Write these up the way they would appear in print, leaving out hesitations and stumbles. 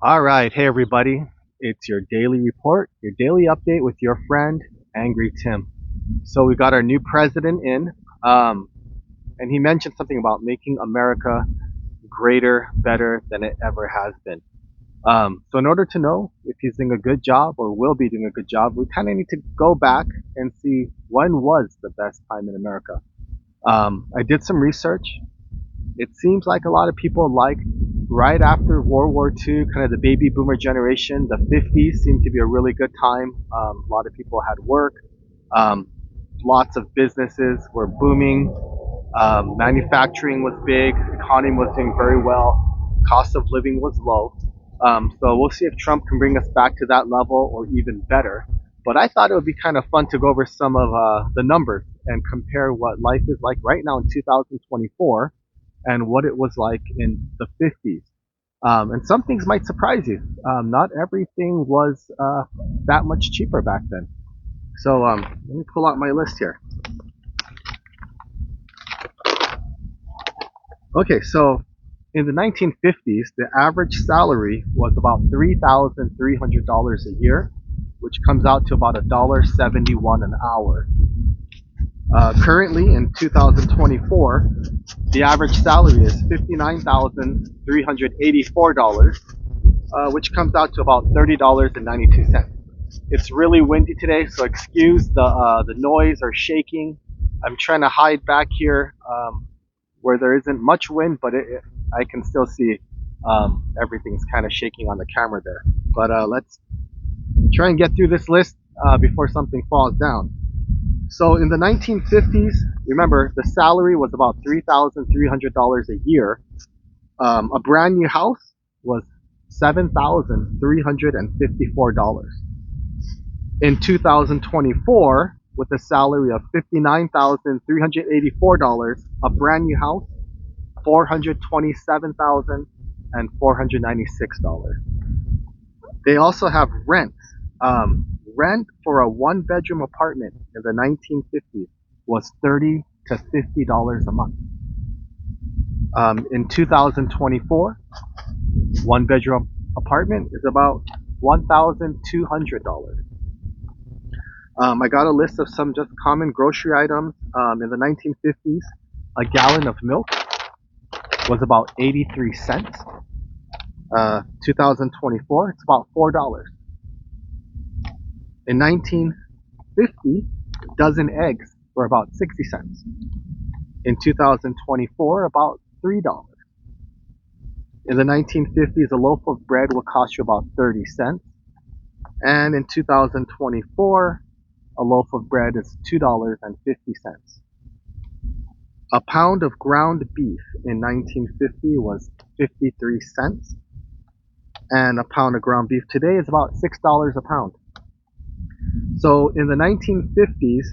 All right, hey everybody. It's your daily report, your daily update with your friend, Angry Tim. So we got our new president in, um, and he mentioned something about making America greater, better than it ever has been. So in order to know if he's doing a good job or will be doing a good job, we kind of need to go back and see when was the best time in America. I did some research. It seems like a lot of people like right after World War II, kind of the baby boomer generation, the 50s seemed to be a really good time. A lot of people had work. Um, Lots of businesses were booming. Manufacturing was big. Economy was doing very well. Cost of living was low. So we'll see if Trump can bring us back to that level or even better. But I thought it would be kind of fun to go over some of the numbers and compare what life is like right now in 2024 and what it was like in the 50s. And some things might surprise you. Not everything was that much cheaper back then. So let me pull out my list here. Okay, so in the 1950s, the average salary was about $3,300 a year, which comes out to about $1.71 an hour. Currently, in 2024, the average salary is $59,384, which comes out to about $30.92. It's really windy today, so excuse the noise or shaking. I'm trying to hide back here where there isn't much wind, but I can still see everything's kind of shaking on the camera there. But let's try and get through this list before something falls down. So in the 1950s, remember the salary was about $3,300 a year. A brand new house was $7,354. In 2024, with a salary of $59,384, a brand new house, $427,496. They also have rent. Rent for a one-bedroom apartment in the 1950s was $30 to $50 a month. In 2024, one-bedroom apartment is about $1,200. I got a list of some just common grocery items. In the 1950s, a gallon of milk was about 83 cents. 2024, it's about $4. In 1950, a dozen eggs were about 60 cents. In 2024, about $3. In the 1950s, a loaf of bread would cost you about 30 cents. And in 2024, a loaf of bread is $2.50. A pound of ground beef in 1950 was 53 cents. And a pound of ground beef today is about $6 a pound. So in the 1950s,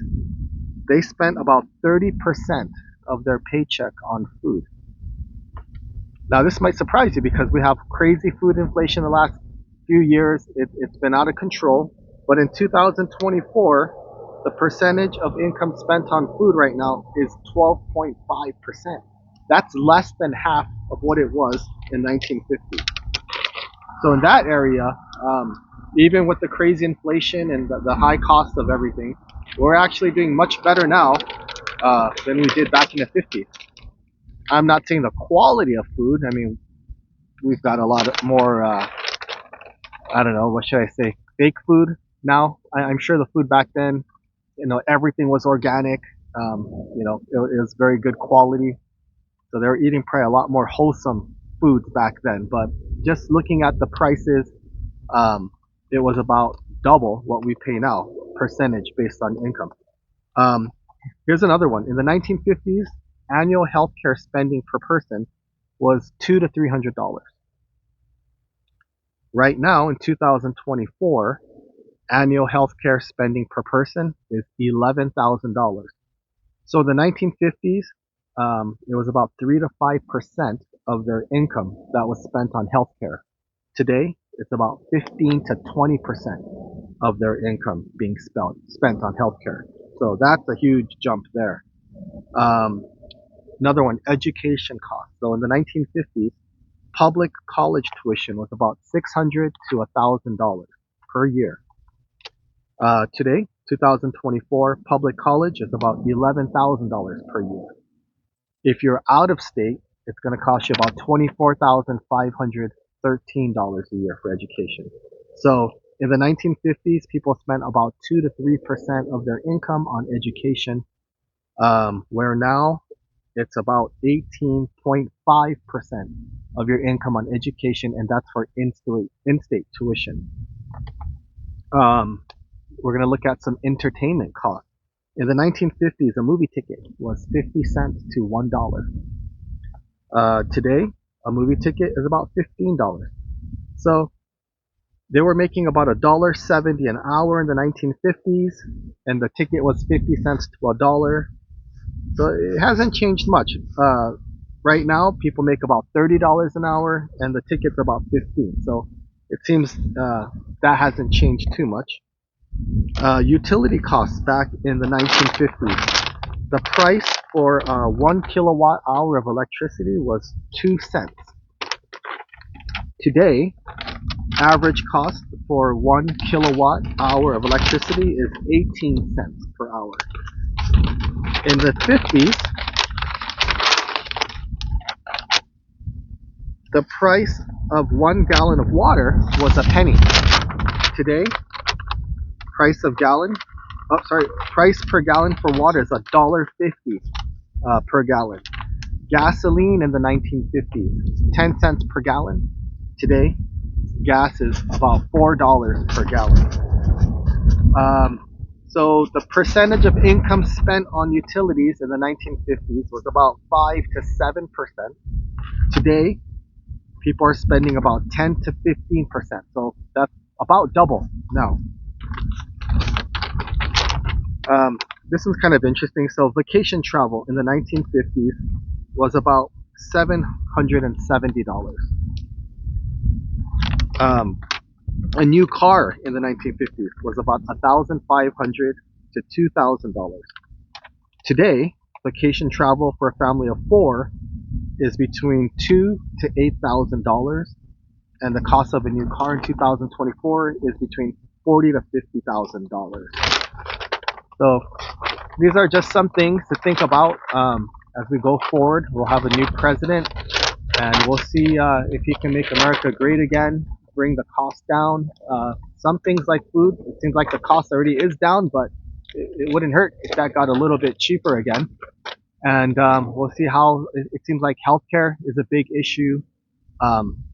they spent about 30% of their paycheck on food. Now, this might surprise you because we have crazy food inflation the last few years. It's been out of control. But in 2024, the percentage of income spent on food right now is 12.5%. That's less than half of what it was in 1950. So in that area, even with the crazy inflation and the high cost of everything, we're actually doing much better now than we did back in the 50s. I'm not saying the quality of food. I mean, we've got a lot more, I don't know, what should I say, fake food now. I'm sure the food back then, everything was organic. It was very good quality. So they were eating probably a lot more wholesome foods back then. But just looking at the prices, it was about double what we pay now, percentage based on income. Um, Here's another one. In the 1950s, annual healthcare spending per person was $200 to $300. Right now, in 2024, annual healthcare spending per person is $11,000. So the 1950s, it was about 3 to 5% of their income that was spent on healthcare. Today, it's about 15 to 20% of their income being spent on healthcare. So that's a huge jump there. Um, Another one, education costs. So in the 1950s, public college tuition was about $600 to $1,000 per year. Today, 2024, public college is about $11,000 per year. If you're out of state, it's going to cost you about $24,513 a year for education. So in the 1950s, people spent about 2 to 3% of their income on education, where now it's about 18.5% of your income on education, and that's for in-state tuition. We're going to look at some entertainment costs. In the 1950s, a movie ticket was 50 cents to $1. Today, a movie ticket is about $15. So they were making about $1.70 an hour in the 1950s, and the ticket was 50 cents to $1. So it hasn't changed much. Right now, people make about $30 an hour, and the tickets are about 15. So it seems that hasn't changed too much. Utility costs back in the 1950s. The price for 1 kilowatt hour of electricity was 2 cents. Today, average cost for 1 kilowatt hour of electricity is 18 cents per hour. In the 50s, the price of 1 gallon of water was a penny. Today, price per gallon for water is $1.50 per gallon. Gasoline in the 1950s, 10 cents per gallon. Today, gas is about $4 per gallon. So the percentage of income spent on utilities in the 1950s was about 5 to 7%. Today, people are spending about 10 to 15%. So that's about double now. This is kind of interesting. So vacation travel in the 1950s was about $770. A new car in the 1950s was about $1,500 to $2,000. Today, vacation travel for a family of 4 is between $2,000 to $8,000, and the cost of a new car in 2024 is between $40,000 to $50,000. So these are just some things to think about as we go forward. We'll have a new president, and we'll see if he can make America great again, bring the cost down. Some things like food, it seems like the cost already is down, but it wouldn't hurt if that got a little bit cheaper again. And we'll see how it seems like healthcare is a big issue.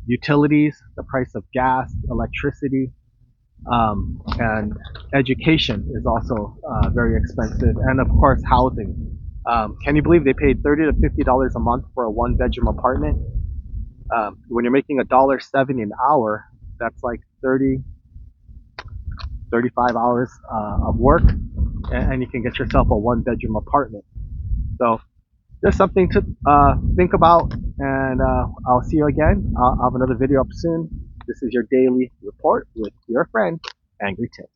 Utilities, the price of gas, electricity, and education is also very expensive, and of course housing. Can you believe they paid $30 to $50 a month for a 1-bedroom apartment? When you're making $1.70 an hour, that's like 35 hours of work, and you can get yourself a 1-bedroom apartment. So just something to think about, and I'll see you again. I'll have another video up soon. This is your daily report with your friend, Angry Tim.